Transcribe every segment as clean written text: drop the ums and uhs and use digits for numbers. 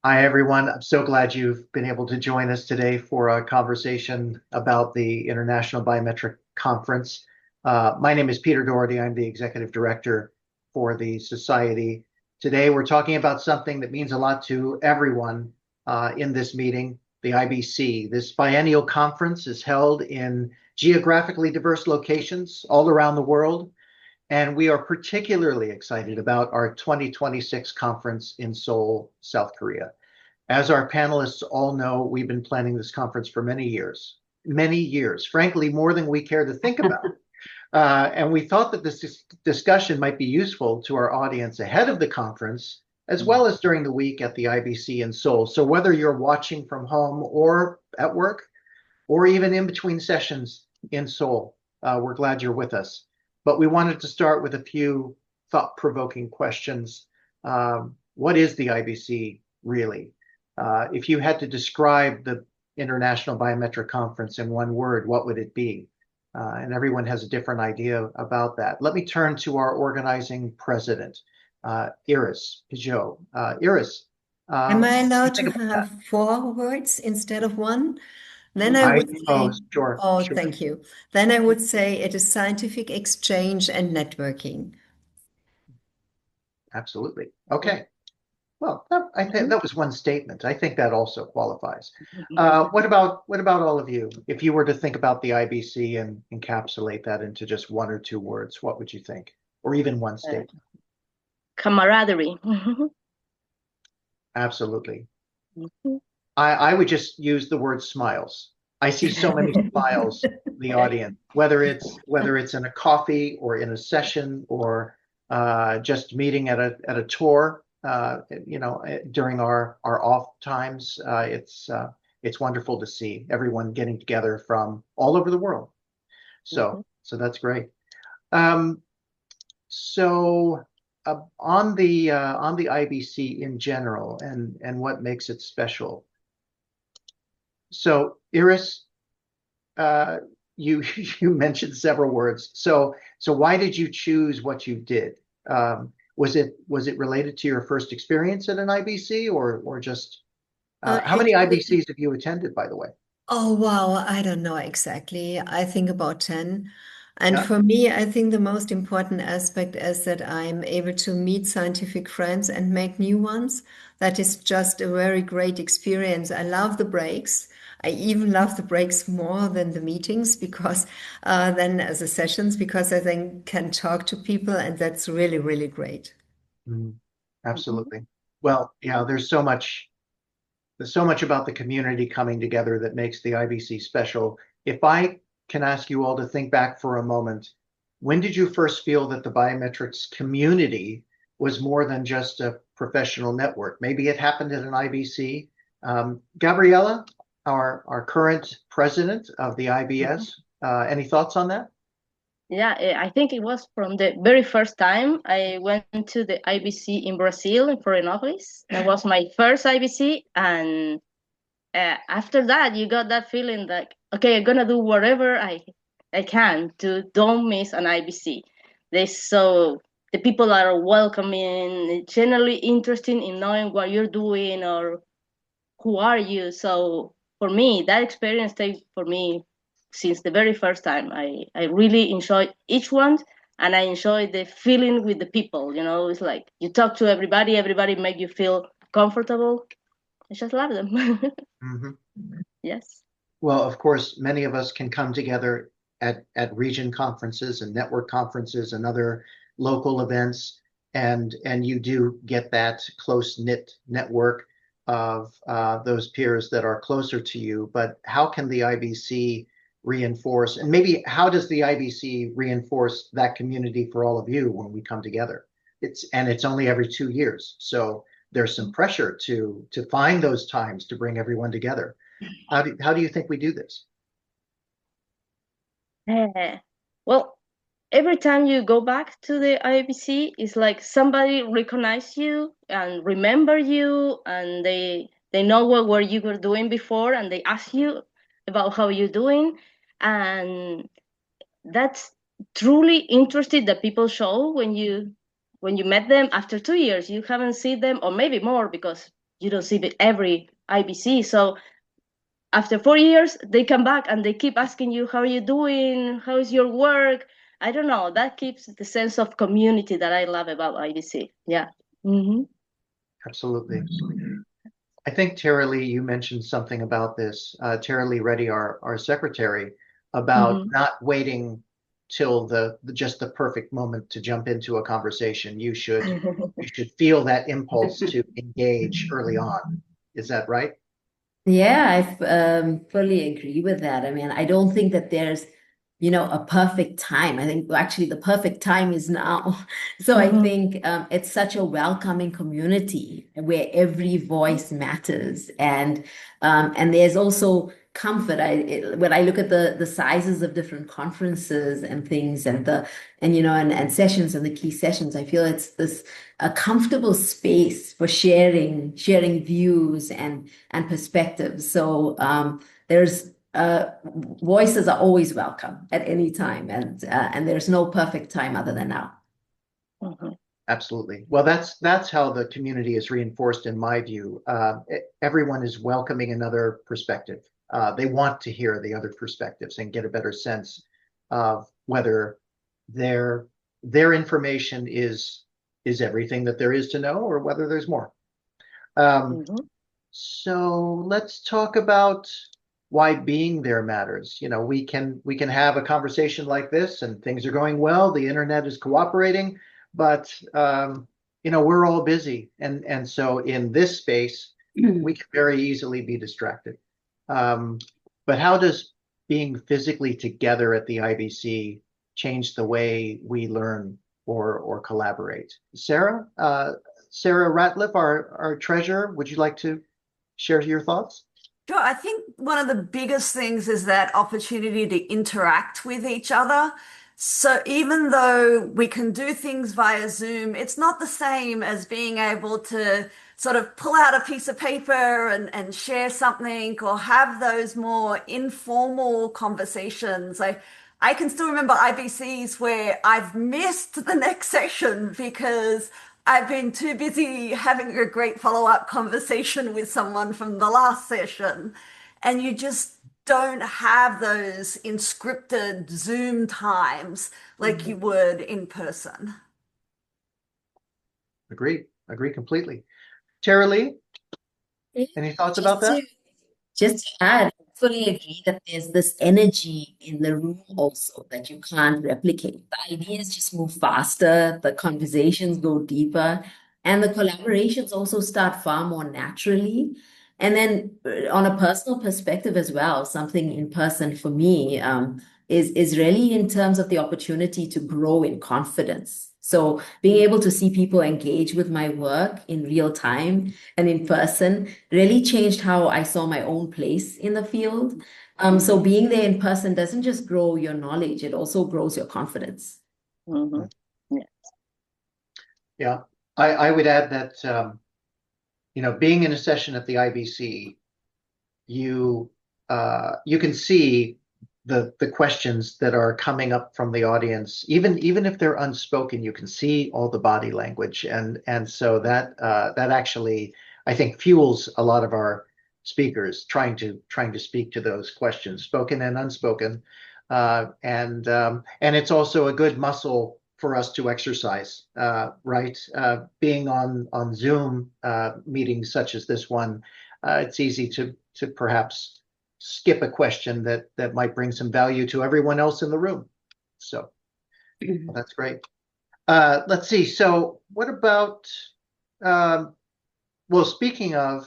Hi, everyone. I'm so glad you've been able to join us today for a conversation about the International Biometric Conference. My name is Peter Doherty. I'm the executive director for the society. Today, we're talking about something that means a lot to everyone in this meeting, the IBC. This biennial conference is held in geographically diverse locations all around the world. And we are particularly excited about our 2026 conference in Seoul, South Korea. As our panelists all know, we've been planning this conference for many years, frankly, more than we care to think about. And we thought that this discussion might be useful to our audience ahead of the conference, as well as during the week at the IBC in Seoul. So whether you're watching from home or at work, or even in between sessions in Seoul, we're glad you're with us. But we wanted to start with a few thought-provoking questions. What is the IBC really? If you had to describe the International Biometric Conference in one word, what would it be? And everyone has a different idea about that. Let me turn to our organizing president, Iris Pigeot. Iris, Am I what do you allowed to think about that? have four words instead of one? Then I I would say, suppose, sure, oh, sure. thank you. Then I would say it is scientific exchange and networking. Absolutely. Okay. Well, I think Mhm. that was one statement. I think that also qualifies. What about all of you? If you were to think about the IBC and encapsulate that into just one or two words, what would you think? Or even one Uh, statement? camaraderie. Absolutely. I would just use the word smiles. I see so many smiles in the audience, whether it's in a coffee or in a session or just meeting at a tour. During our off times, it's wonderful to see everyone getting together from all over the world. So that's great. Um, so on the IBC in general and what makes it special. So Iris, uh, you you mentioned several words. So why did you choose what you did? Was it related to your first experience at an IBC or just how many Actually, IBCs have you attended, by the way? oh, wow, I don't know exactly. I think about 10. And Yeah. for me, I think the most important aspect is that I'm able to meet scientific friends and make new ones. That is just a very great experience. I love the breaks. I even love the breaks more than the meetings because than the sessions because I then can talk to people and that's really, really great. Mhm. Mhm. Absolutely. Well, yeah, there's so much about the community coming together that makes the IBC special. If I can ask you all to think back for a moment, when did you first feel that the biometrics community was more than just a professional network? Maybe it happened at an IBC. Gabriela, our current president of the IBS, any thoughts on that? Yeah, I think it was from the very first time I went to the IBC in Brazil in Florianopolis. That was my first IBC, and after that, you got that feeling like, okay, I'm gonna do whatever I can to don't miss an IBC. They so the people are welcoming, generally interested in knowing what you're doing or who are you. So for me, that experience stayed for me since the very first time. I really enjoyed each one, and I enjoyed the feeling with the people. You know, it's like you talk to everybody, everybody make you feel comfortable. I just love them. Mhm. Yes. Well, of course, many of us can come together at region conferences and network conferences and other local events, and you do get that close-knit network of those peers that are closer to you. But how can the IBC reinforce, and maybe how does the IBC reinforce that community for all of you when we come together? It's only every 2 years, so there's some pressure to find those times to bring everyone together. How do you think we do this? Eh, well, every time you go back to the IBC, it's like somebody recognize you and remember you, and they know what you were doing before, and they ask you about how you're doing, and that's truly interested that people show when you met them after 2 years. You haven't seen them, or maybe more, because you don't see every IBC. So after 4 years, they come back and they keep asking you, how are you doing? How is your work? I don't know. That keeps the sense of community that I love about IBC. Yeah. Mm-hmm. Absolutely. I think Tarylee, you mentioned something about this. Tarylee Reddy, our secretary, about not waiting till just the perfect moment to jump into a conversation. You should feel that impulse to engage early on. Is that right? Yeah, I fully agree with that. I mean, I don't think that there's, a perfect time. I think actually the perfect time is now. So I think it's such a welcoming community where every voice matters, and there's also comfort. When I look at the sizes of different conferences and things, and sessions and the key sessions, I feel it's this a comfortable space for sharing views and perspectives. So there's voices are always welcome at any time, and there's no perfect time other than now. Absolutely. Well, that's how the community is reinforced, in my view. Everyone is welcoming another perspective. They want to hear the other perspectives and get a better sense of whether their information is everything that there is to know, or whether there's more. So let's talk about why being there matters. We can have a conversation like this, and things are going well. The internet is cooperating, but we're all busy, and so in this space, we can very easily be distracted. But how does being physically together at the IBC change the way we learn or collaborate? Sarah Ratcliffe, our treasurer, would you like to share your thoughts? Sure. I think one of the biggest things is that opportunity to interact with each other. So even though we can do things via Zoom, it's not the same as being able to sort of pull out a piece of paper and share something, or have those more informal conversations. I can still remember IBCs where I've missed the next session because I've been too busy having a great follow-up conversation with someone from the last session. And you just don't have those inscripted Zoom times like you would in person. Agree completely. Tarylee, any thoughts about that? Just to add, I fully agree that there's this energy in the room also that you can't replicate. The ideas just move faster, the conversations go deeper, and the collaborations also start far more naturally. And then on a personal perspective as well, something in person for me is really in terms of the opportunity to grow in confidence. So being able to see people engage with my work in real time and in person really changed how I saw my own place in the field. So being there in person doesn't just grow your knowledge, it also grows your confidence. Yeah, I would add that being in a session at the IBC, you can see the questions that are coming up from the audience, even if they're unspoken. You can see all the body language, and so that actually, I think, fuels a lot of our speakers trying to speak to those questions, spoken and unspoken, and it's also a good muscle for us to exercise, right? Being on Zoom meetings such as this one, it's easy to perhaps skip a question that might bring some value to everyone else in the room. So well, that's great. Let's see. So what about, well, speaking of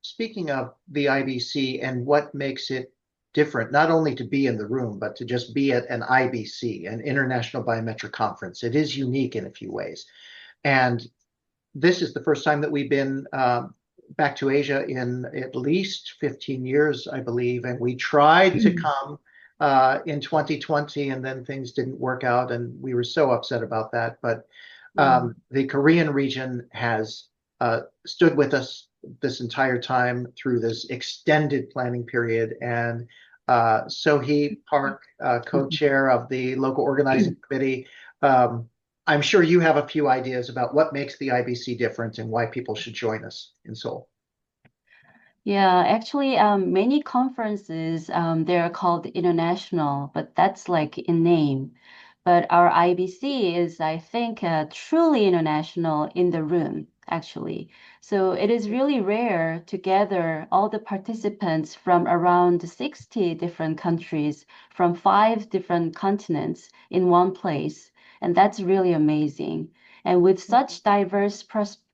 the IBC and what makes it different, not only to be in the room, but to just be at an IBC, an International Biometric Conference. It is unique in a few ways. And this is the first time that we've been back to Asia in at least 15 years, I believe. And we tried to come in 2020, and then things didn't work out, and we were so upset about that. But the Korean region has stood with us this entire time through this extended planning period. And Sohee Park, co-chair of the local organizing committee, I'm sure you have a few ideas about what makes the IBC different and why people should join us in Seoul. Yeah, actually, many conferences, they're called international, but that's like in name. But our IBC is, I think, truly international in the room, actually. So it is really rare to gather all the participants from around 60 different countries, from 5 different continents in one place. And that's really amazing. And with such diverse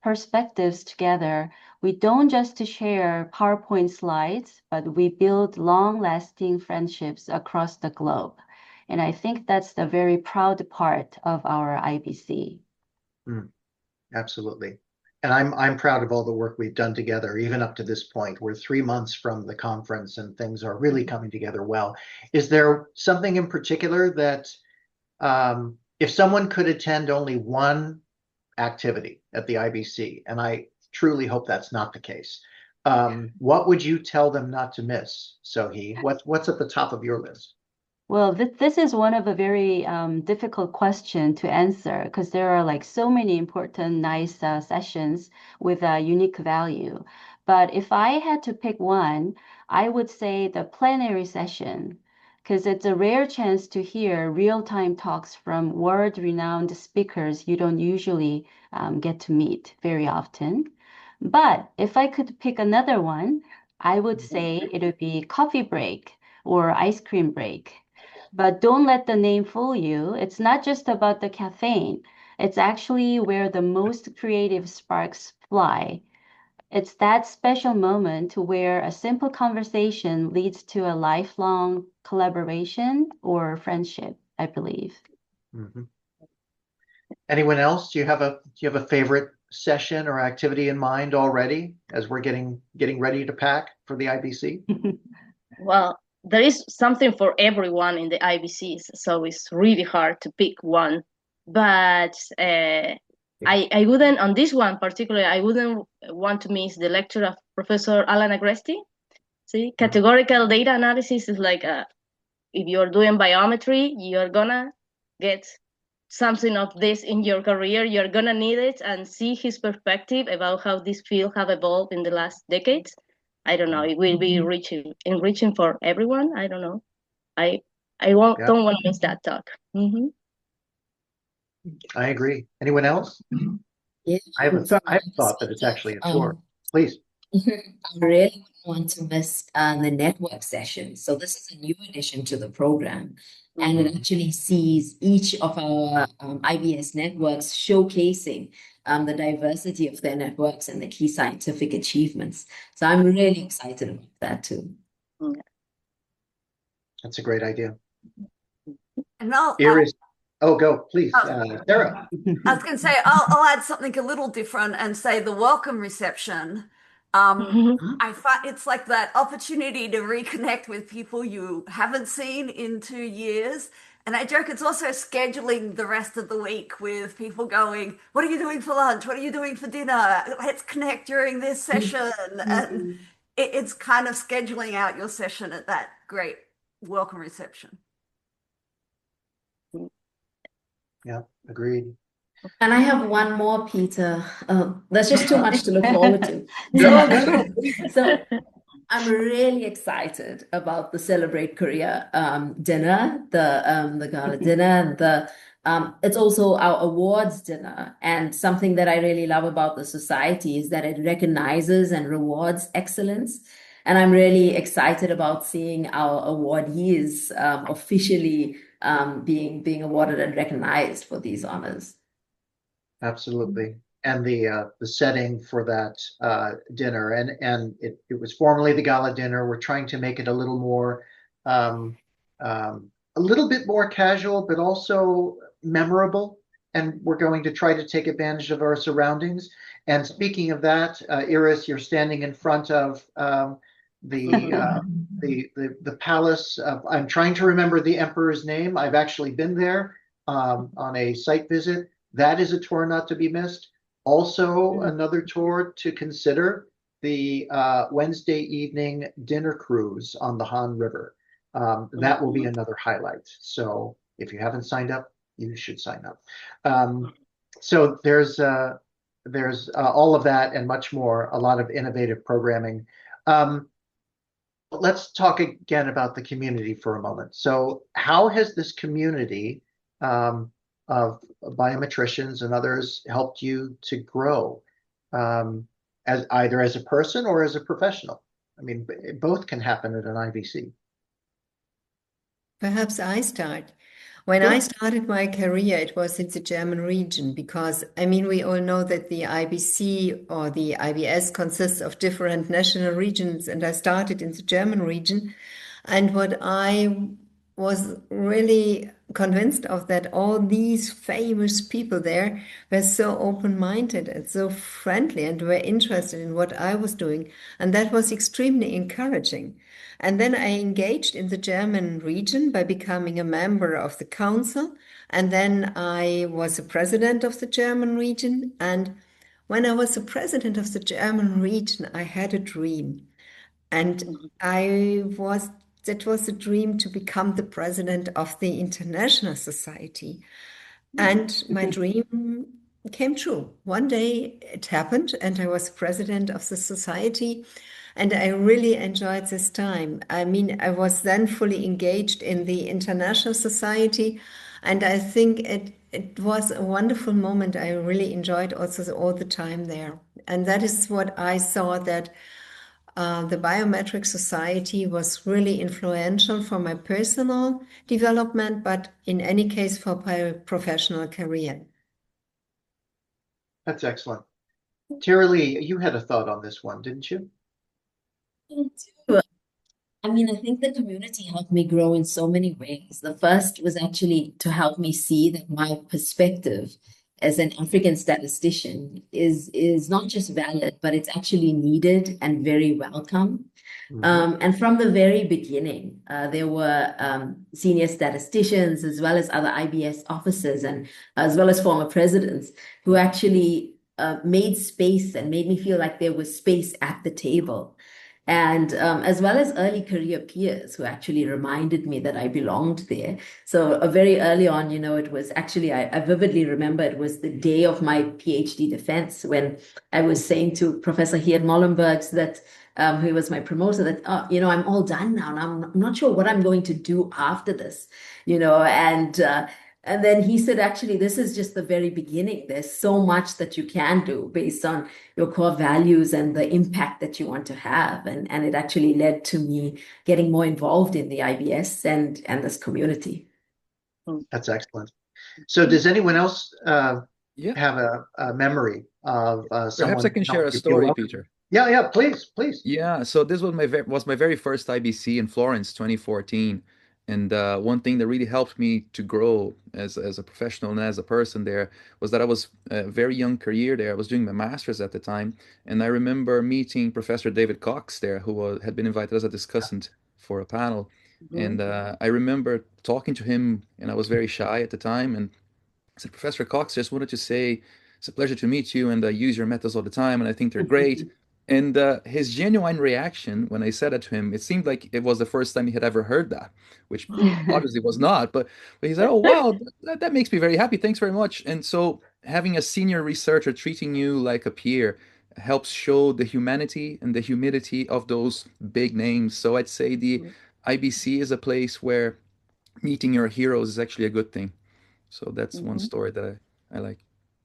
perspectives together, we don't just share PowerPoint slides, but we build long-lasting friendships across the globe. And I think that's the very proud part of our IBC. Absolutely. And I'm proud of all the work we've done together, even up to this point. We're 3 months from the conference and things are really coming together well. Is there something in particular that if someone could attend only one activity at the IBC, and I truly hope that's not the case, what would you tell them not to miss, Sohee? What's at the top of your list? Well, this is one of a very difficult question to answer because there are like so many important, nice sessions with a unique value. But if I had to pick one, I would say the plenary session because it's a rare chance to hear real-time talks from world-renowned speakers you don't usually get to meet very often. But if I could pick another one, I would say it would be coffee break or ice cream break. But don't let the name fool you. It's not just about the caffeine. It's actually where the most creative sparks fly. It's that special moment where a simple conversation leads to a lifelong collaboration or friendship, I believe. Anyone else? Do you have a favorite session or activity in mind already as we're getting ready to pack for the IBC? Well, there is something for everyone in the IBCs, so it's really hard to pick one. But I wouldn't, on this one particularly, I wouldn't want to miss the lecture of Professor Alan Agresti. See, categorical data analysis is like if you're doing biometry, you're gonna get something of this in your career. You're gonna need it, and see his perspective about how this field have evolved in the last decades. I don't know. It will be enriching for everyone. I don't know. I don't want to miss that talk. I agree. Anyone else? Yeah, I have a thought that it's actually a tour. Please. I really want to miss the network session. So this is a new addition to the program, and it actually sees each of our IBS networks showcasing the diversity of their networks and the key scientific achievements. So I'm really excited about that too. That's a great idea. And Iris, go, please. Sarah. I was going to say, I'll add something a little different and say the welcome reception. I find it's like that opportunity to reconnect with people you haven't seen in 2 years. And I joke it's also scheduling the rest of the week with people going, what are you doing for lunch? What are you doing for dinner? Let's connect during this session. And it's kind of scheduling out your session at that great welcome reception. Yeah, agreed. And I have one more, Peter. There's just too much to look forward to. So I'm really excited about the Celebrate Korea dinner, the gala dinner, and it's also our awards dinner. And something that I really love about the society is that it recognizes and rewards excellence. And I'm really excited about seeing our awardees officially being awarded and recognized for these honors. Absolutely. And the setting for that dinner, and it was formerly the gala dinner. We're trying to make it a little more, a little bit more casual, but also memorable. And we're going to try to take advantage of our surroundings. And speaking of that, Iris, you're standing in front of the palace. I'm trying to remember the emperor's name. I've actually been there on a site visit. That is a tour not to be missed. Also, another tour to consider, the Wednesday evening dinner cruise on the Han River. That will be another highlight. So if you haven't signed up, you should sign up. So there's all of that and much more, a lot of innovative programming. Let's talk again about the community for a moment. So how has this community of biometricians and others helped you to grow as either as a person or as a professional? I mean, both can happen at an IBC. Perhaps I start. When Sure. I started my career, it was in the German region because, I mean, we all know that the IBC or the IBS consists of different national regions, and I started in the German region. And what I was really convinced of that all these famous people there were so open-minded and so friendly and were interested in what I was doing. And that was extremely encouraging. And then I engaged in the German region by becoming a member of the council. And then I was a president of the German region. And when I was the president of the German region, I had a dream. And that was a dream to become the president of the International Society. And my dream came true. One day it happened, and I was president of the society. And I really enjoyed this time. I mean, I was then fully engaged in the International Society, and I think it was a wonderful moment. I really enjoyed also all the time there. And that is what I saw, that the Biometric Society was really influential for my personal development, but in any case for my professional career. That's excellent. Tarylee, you had a thought on this one, didn't you? I do. I mean, I think the community helped me grow in so many ways. The first was actually to help me see that my perspective as an African statistician is not just valid, but it's actually needed and very welcome. And from the very beginning, there were senior statisticians as well as other IBS officers and as well as former presidents who actually made space and made me feel like there was space at the table. And as well as early career peers who actually reminded me that I belonged there. So very early on, it was actually, I vividly remember it was the day of my PhD defense when I was saying to Professor Geert Molenbergs that, who was my promoter, that, I'm all done now and I'm not sure what I'm going to do after this, and then he said, actually, this is just the very beginning. There's so much that you can do based on your core values and the impact that you want to have. And it actually led to me getting more involved in the IBS and this community. That's excellent. So does anyone else Yeah. have a memory of someone? Perhaps I can share a You're story, welcome. Peter. Yeah, please. Yeah, so this was my very first IBC in Florence, 2014. And one thing that really helped me to grow as a professional and as a person there was that I was a very young career there. I was doing my master's at the time, and I remember meeting Professor David Cox there, who had been invited as a discussant for a panel. And I remember talking to him, and I was very shy at the time, and I said, Professor Cox, just wanted to say it's a pleasure to meet you, and I use your methods all the time, and I think they're great. And his genuine reaction when I said it to him, it seemed like it was the first time he had ever heard that, which obviously was not. But he said, "Oh, wow, that makes me very happy. Thanks very much." And so having a senior researcher treating you like a peer helps show the humanity and the humility of those big names. So I'd say the IBC is a place where meeting your heroes is actually a good thing. So that's one story that I like.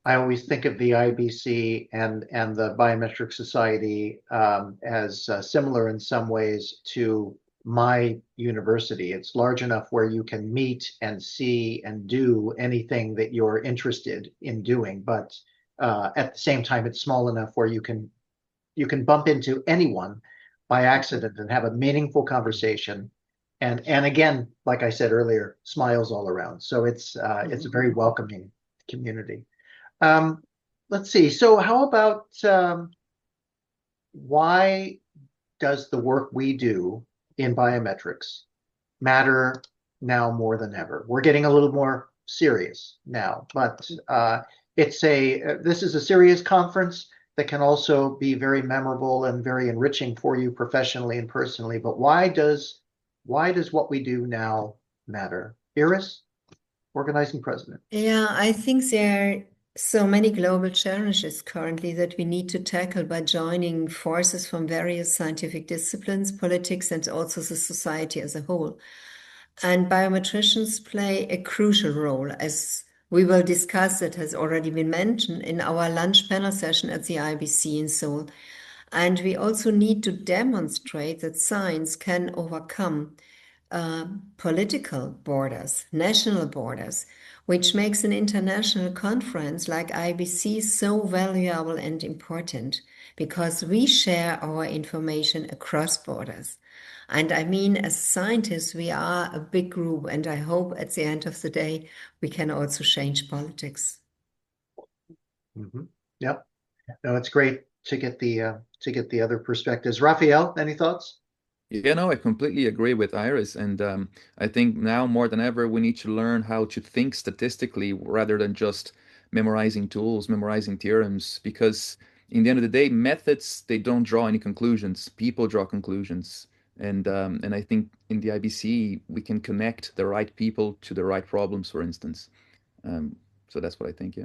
I always think of the IBC and the Biometric Society as similar in some ways to my university. It's large enough where you can meet and see and do anything that you're interested in doing, but at the same time, it's small enough where you can bump into anyone by accident and have a meaningful conversation. And again, like I said earlier, smiles all around. So it's a very welcoming community. Let's see. So how about why does the work we do in biometrics matter now more than ever? We're getting a little more serious now, but this is a serious conference that can also be very memorable and very enriching for you professionally and personally. But why does what we do now matter? Iris? organizing president. Yeah, I think there are so many global challenges currently that we need to tackle by joining forces from various scientific disciplines, politics, and also the society as a whole. And biometricians play a crucial role, as we will discuss, that has already been mentioned in our lunch panel session at the IBC in Seoul. And we also need to demonstrate that science can overcome political borders, national borders, which makes an international conference like IBC so valuable and important because we share our information across borders. And I mean, as scientists, we are a big group, and I hope at the end of the day, we can also change politics. Mm-hmm. Yep. No, it's great to get the other perspectives. Rafael, any thoughts? Yeah, no, I completely agree with Iris. And I think now more than ever, we need to learn how to think statistically rather than just memorizing tools, memorizing theorems, because in the end of the day, methods, they don't draw any conclusions. People draw conclusions. And I think in the IBC, we can connect the right people to the right problems, for instance. So that's what I think, yeah.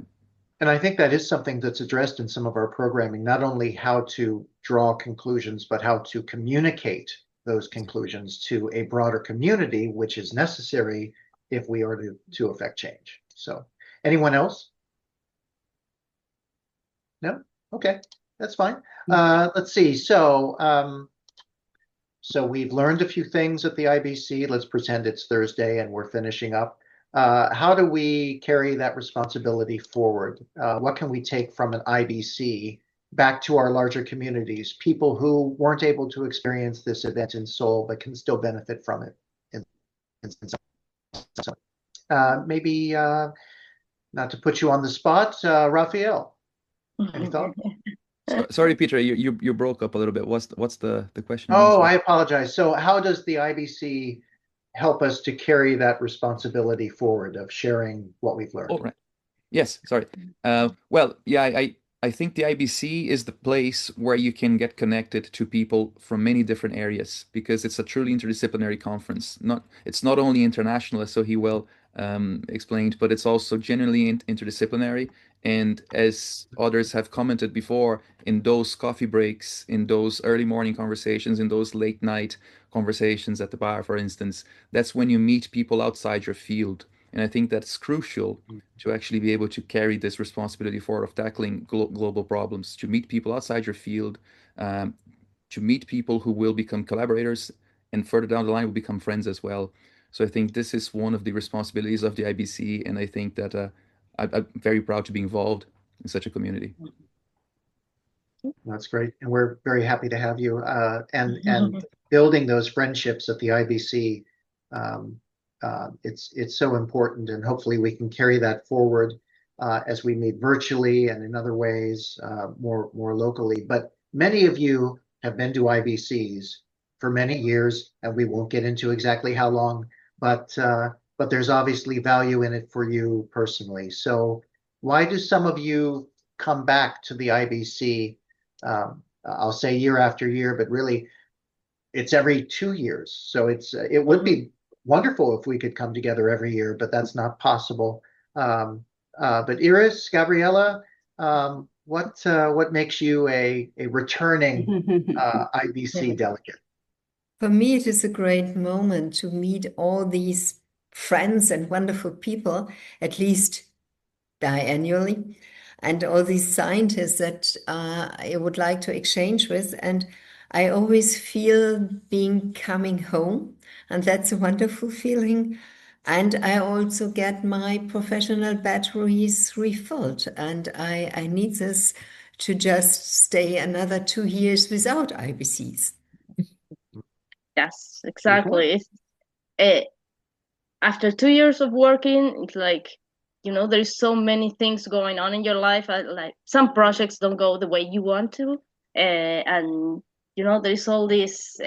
And I think that is something that's addressed in some of our programming, not only how to draw conclusions, but how to communicate those conclusions to a broader community, which is necessary if we are to affect change. So anyone else? No? Okay, that's fine. Let's see. So we've learned a few things at the IBC. Let's pretend it's Thursday and we're finishing up. How do we carry that responsibility forward? What can we take from an IBC back to our larger communities, people who weren't able to experience this event in Seoul, but can still benefit from it? Maybe not to put you on the spot, Rafael, any thought? Sorry, Peter, you broke up a little bit. What's the question? Oh, I apologize. So how does the IBC help us to carry that responsibility forward of sharing what we've learned? Oh, right. Yes, sorry. Well, yeah, I think the IBC is the place where you can get connected to people from many different areas because it's a truly interdisciplinary conference. It's not only international, as Sohee well explained, but it's also genuinely interdisciplinary. And as others have commented before, in those coffee breaks, in those early morning conversations, in those late night conversations at the bar, for instance, that's when you meet people outside your field. And I think that's crucial to actually be able to carry this responsibility forward of tackling global problems, to meet people outside your field, to meet people who will become collaborators and further down the line will become friends as well. So I think this is one of the responsibilities of the IBC. And I think that I'm very proud to be involved in such a community. That's great. And we're very happy to have you. And building those friendships at the IBC, it's so important, and hopefully we can carry that forward as we meet virtually and in other ways, more locally. But many of you have been to IBCs for many years, and we won't get into exactly how long, but there's obviously value in it for you personally. So why do some of you come back to the IBC? I'll say year after year, but really it's every 2 years. So it would be wonderful if we could come together every year, but that's not possible. But Iris, Gabriela, what makes you a returning IBC delegate? For me, it is a great moment to meet all these friends and wonderful people, at least biannually, and all these scientists that I would like to exchange with. And I always feel being coming home, and that's a wonderful feeling. And I also get my professional batteries refilled, and I need this to just stay another 2 years without IBCs. Yes, exactly. After 2 years of working, it's like, there's so many things going on in your life. Like some projects don't go the way you want to, and there's all this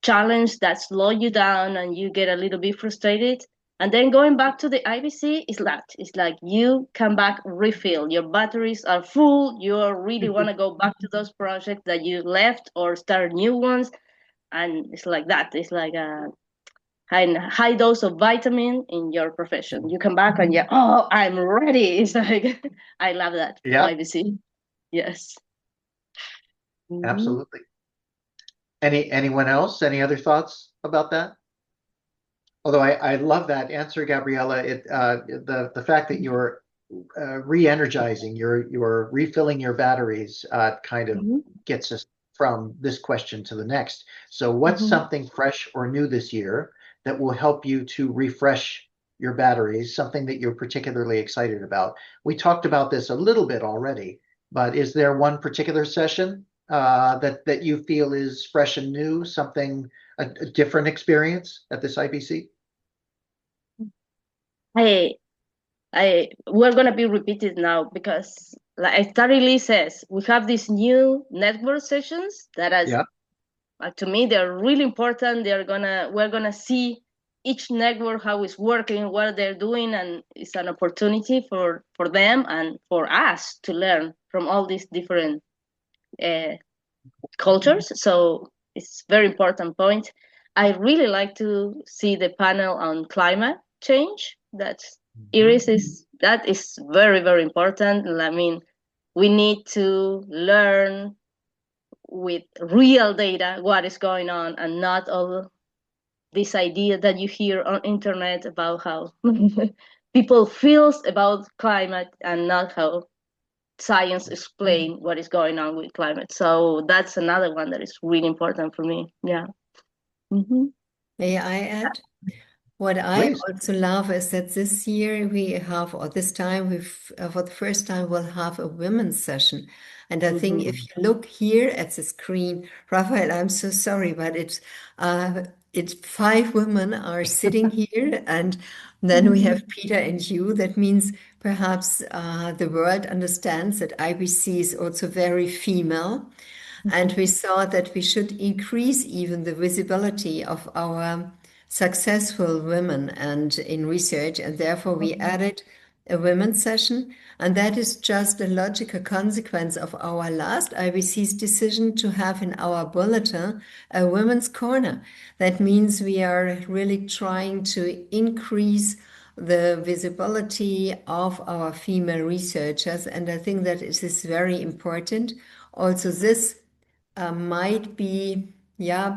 challenge that slow you down, and you get a little bit frustrated. And then going back to the IBC is that it's like you come back refill. Your batteries are full. You really want to go back to those projects that you left or start new ones, and it's like that. It's like high dose of vitamin in your profession. You come back and oh, I'm ready. It's like, I love that. Yeah. IBC. Yes. Absolutely. Anyone else? Any other thoughts about that? Although I love that answer, Gabriela. The fact that you're re-energizing, you're refilling your batteries, kind of gets us from this question to the next. So, what's something fresh or new this year that will help you to refresh your batteries? Something that you're particularly excited about? We talked about this a little bit already, but is there one particular session that you feel is fresh and new? Something a different experience at this IBC? We're gonna be repeated now because, like Tarylee says, we have these new network sessions that to me they're really important. We're gonna see each network how it's working, what they're doing, and it's an opportunity for them and for us to learn from all these different cultures. So it's a very important point. I really like to see the panel on climate change. That is very, very important. I mean, we need to learn with real data what is going on, and not all this idea that you hear on internet about how people feels about climate and not how science explain what is going on with climate. So that's another one that is really important for me. Yeah. May I add? What I also love is that this year we have, or this time we've, for the first time, we'll have a women's session. And I think if you look here at the screen, Rafael, I'm so sorry, but it's 5 women are sitting here, and then we have Peter and you. That means perhaps the world understands that IBC is also very female. And we thought that we should increase even the visibility of our successful women and in research, and therefore we added a women's session, and that is just a logical consequence of our last IBC's decision to have in our bulletin a women's corner. That means we are really trying to increase the visibility of our female researchers, and I think that it is very important. Also, this might be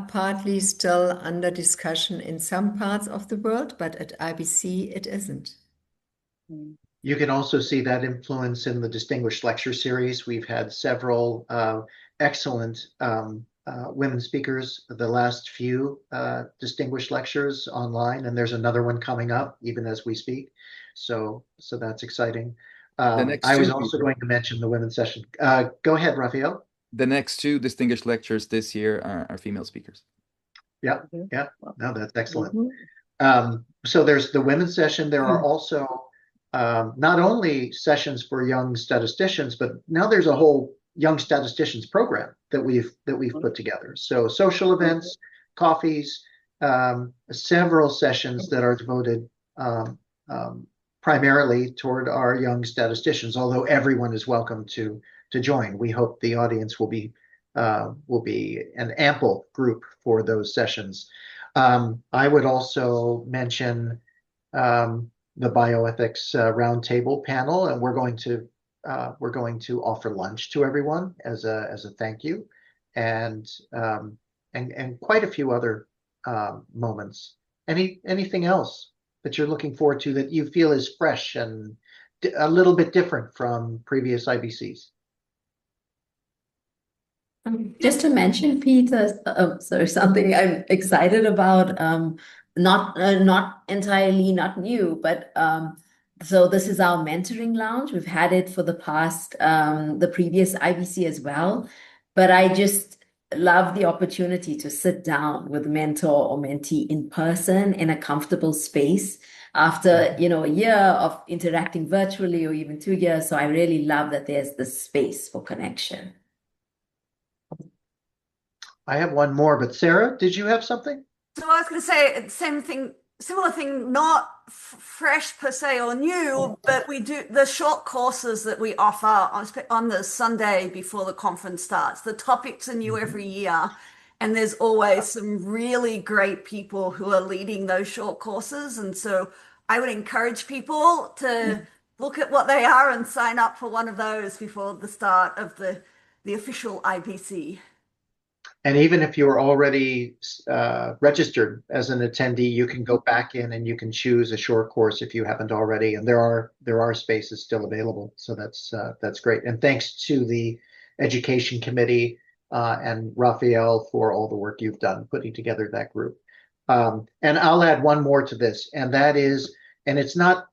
partly still under discussion in some parts of the world, but at IBC it isn't. You can also see that influence in the Distinguished Lecture Series. We've had several excellent women speakers, the last few distinguished lectures online, and there's another one coming up even as we speak. So that's exciting. I was also going to mention the women's session. Go ahead, Rafael. The next 2 distinguished lectures this year are female speakers. Yeah. No, that's excellent. So there's the women's session. There are also not only sessions for young statisticians, but now there's a whole young statisticians program that we've put together. So social events, coffees, several sessions that are devoted primarily toward our young statisticians, although everyone is welcome to join. We hope the audience will be an ample group for those sessions. I would also mention the bioethics roundtable panel, and we're going to offer lunch to everyone as a thank you, and quite a few other moments. Anything else that you're looking forward to that you feel is fresh and a little bit different from previous IBCs? Just to mention, Peter, something I'm excited about, not entirely not new, but so this is our mentoring lounge. We've had it for the previous IBC as well, but I just love the opportunity to sit down with mentor or mentee in person in a comfortable space after a year of interacting virtually or even 2 years. So I really love that there's this space for connection. I have one more, but Sarah, did you have something? So I was going to say same thing, similar thing, not fresh per se or new, but we do the short courses that we offer on the Sunday before the conference starts. The topics are new every year. And there's always some really great people who are leading those short courses. And so I would encourage people to look at what they are and sign up for one of those before the start of the official IBC. And even if you're already registered as an attendee, you can go back in and you can choose a short course if you haven't already. And there are spaces still available. So that's great. And thanks to the Education Committee and Rafael for all the work you've done putting together that group. And I'll add one more to this, and that is, and it's not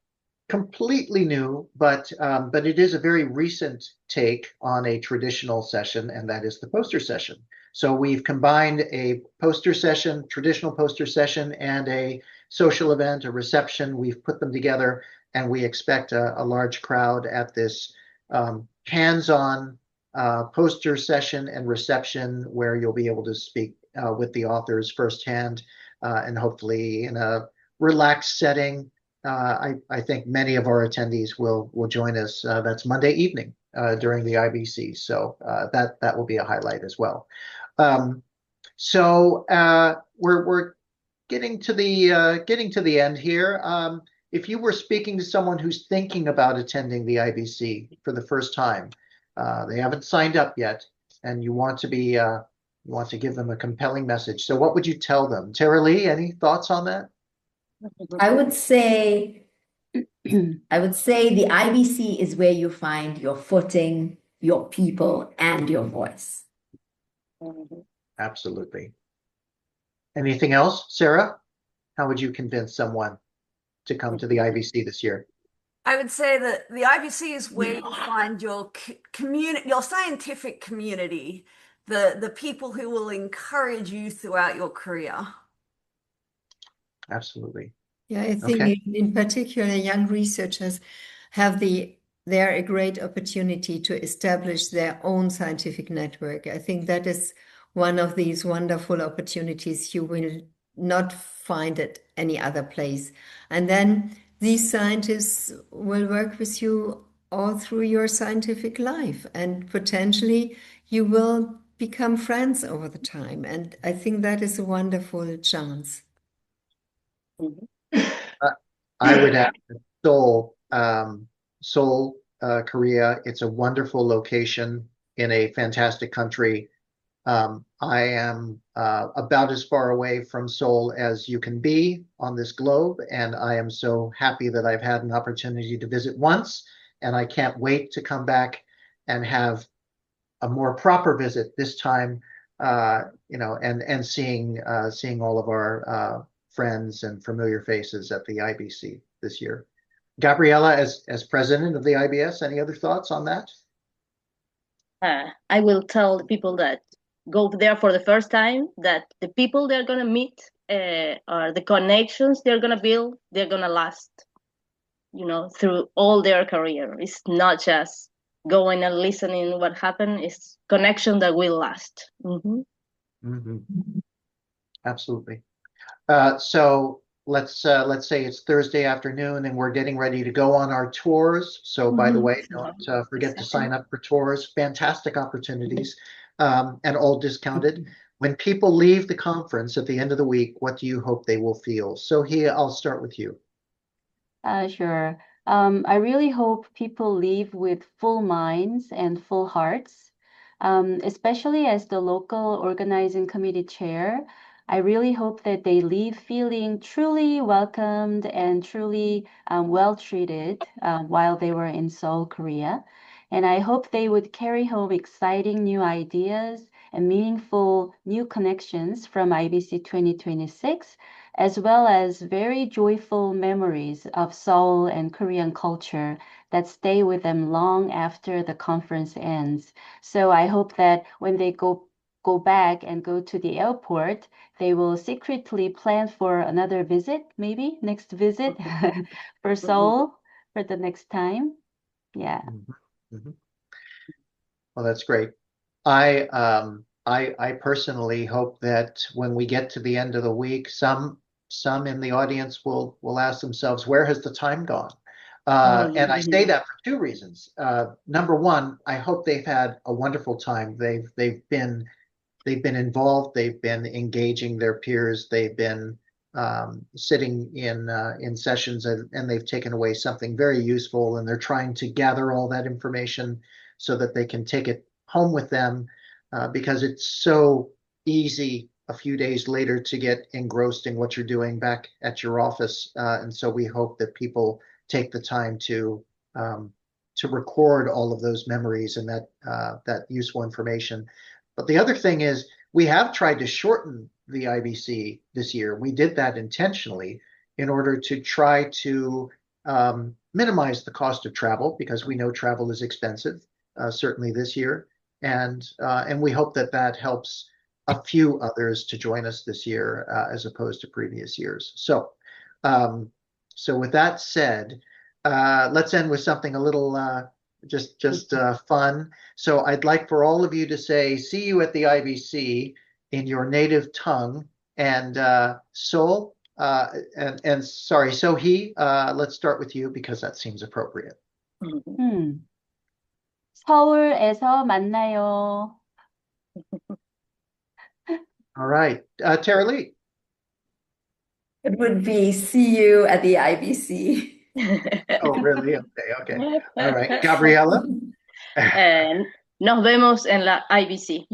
completely new, but it is a very recent take on a traditional session, and that is the poster session. So we've combined a poster session, traditional poster session, and a social event, a reception. We've put them together, and we expect a large crowd at this hands-on poster session and reception where you'll be able to speak with the authors firsthand and hopefully in a relaxed setting. I think many of our attendees will join us. That's Monday evening during the IBC, so that will be a highlight as well. So we're getting to the end here. If you were speaking to someone who's thinking about attending the IBC for the first time, they haven't signed up yet, and you want to give them a compelling message. So what would you tell them? Tarylee, any thoughts on that? I would say the IBC is where you find your footing, your people, and your voice. Absolutely. Anything else, Sarah? How would you convince someone to come to the IBC this year? I would say that the IBC is where you find your community, your scientific community, the people who will encourage you throughout your career. Absolutely. Yeah, I think in particular, young researchers they're a great opportunity to establish their own scientific network. I think that is one of these wonderful opportunities you will not find at any other place. And then these scientists will work with you all through your scientific life, and potentially you will become friends over the time. And I think that is a wonderful chance. I would add Seoul, Korea. It's a wonderful location in a fantastic country. I am about as far away from Seoul as you can be on this globe, and I am so happy that I've had an opportunity to visit once, and I can't wait to come back and have a more proper visit this time, and seeing all of our friends and familiar faces at the IBC this year. Gabriela, as president of the IBS, any other thoughts on that? I will tell the people that go there for the first time that the people they're going to meet or the connections they're going to build, they're going to last, through all their career. It's not just going and listening what happened. It's connection that will last. Mm-hmm. Mm-hmm. Absolutely. So let's say it's Thursday afternoon and we're getting ready to go on our tours. So by the way, don't forget to sign up for tours. Fantastic opportunities, and all discounted. When people leave the conference at the end of the week, what do you hope they will feel? Sohee, I'll start with you. Sure. I really hope people leave with full minds and full hearts, especially as the local organizing committee chair. I really hope that they leave feeling truly welcomed and truly well treated while they were in Seoul, Korea. And I hope they would carry home exciting new ideas and meaningful new connections from IBC 2026, as well as very joyful memories of Seoul and Korean culture that stay with them long after the conference ends. So I hope that when they go back and go to the airport, they will secretly plan for another visit, maybe next visit for Seoul for the next time. Yeah. Mm-hmm. Well, that's great. I personally hope that when we get to the end of the week, some in the audience will ask themselves, where has the time gone? And I say that for two reasons. Number one, I hope they've had a wonderful time. They've been they've been involved, they've been engaging their peers, they've been sitting in sessions, and they've taken away something very useful, and they're trying to gather all that information so that they can take it home with them, because it's so easy a few days later to get engrossed in what you're doing back at your office. And so we hope that people take the time to record all of those memories and that useful information. But the other thing is, we have tried to shorten the IBC this year. We did that intentionally in order to try to minimize the cost of travel, because we know travel is expensive, certainly this year. And we hope that helps a few others to join us this year, as opposed to previous years. So with that said, let's end with something a little just fun. So I'd like for all of you to say, see you at the IBC in your native tongue. And Seoul, and sorry, Sohee, let's start with you because that seems appropriate. 서울에서 만나요. All right. Tarylee. It would be see you at the IBC. Oh, really? Okay. All right. Gabriela. Nos vemos en la IBC.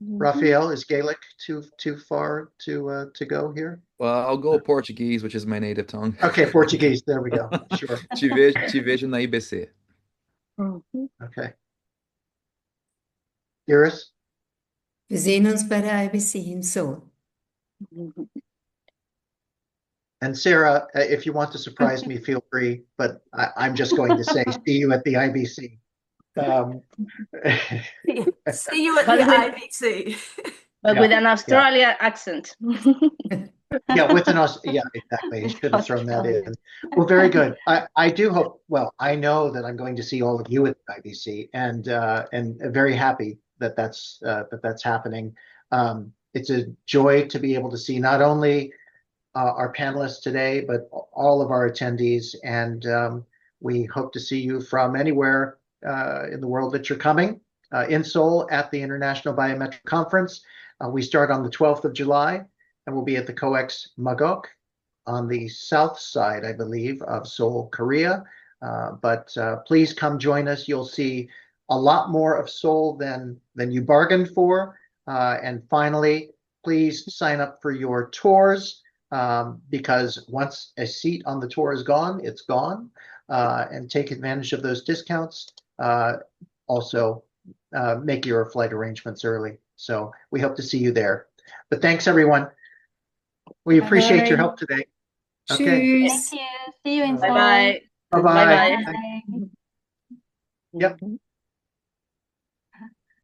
Rafael, is Gaelic too far to go here? Well, I'll go Portuguese, which is my native tongue. Okay, Portuguese. There we go. Sure. Te vejo na IBC. Okay. Iris? Wir sehen uns bei der IBC in Seoul. And Sarah, if you want to surprise me, feel free, but I'm just going to say, see you at the IBC. See you at the IBC. But with an Australian accent. Yeah, exactly. I should have thrown that in. Well, very good. I do hope, well, I know that I'm going to see all of you at the IBC, and very happy that that's happening. It's a joy to be able to see not only our panelists today, but all of our attendees, and we hope to see you from anywhere in the world that you're coming. In Seoul at the International Biometric Conference. We start on the 12th of July, and we'll be at the COEX Magok on the south side, I believe, of Seoul, Korea. But please come join us. You'll see a lot more of Seoul than you bargained for. And finally, please sign up for your tours, because once a seat on the tour is gone, it's gone. And take advantage of those discounts. Also, make your flight arrangements early. So we hope to see you there. But thanks, everyone. We appreciate your help today. Okay. Tschüss. Thank you. See you in Seoul. Bye-bye. Bye-bye. Bye-bye. Yep.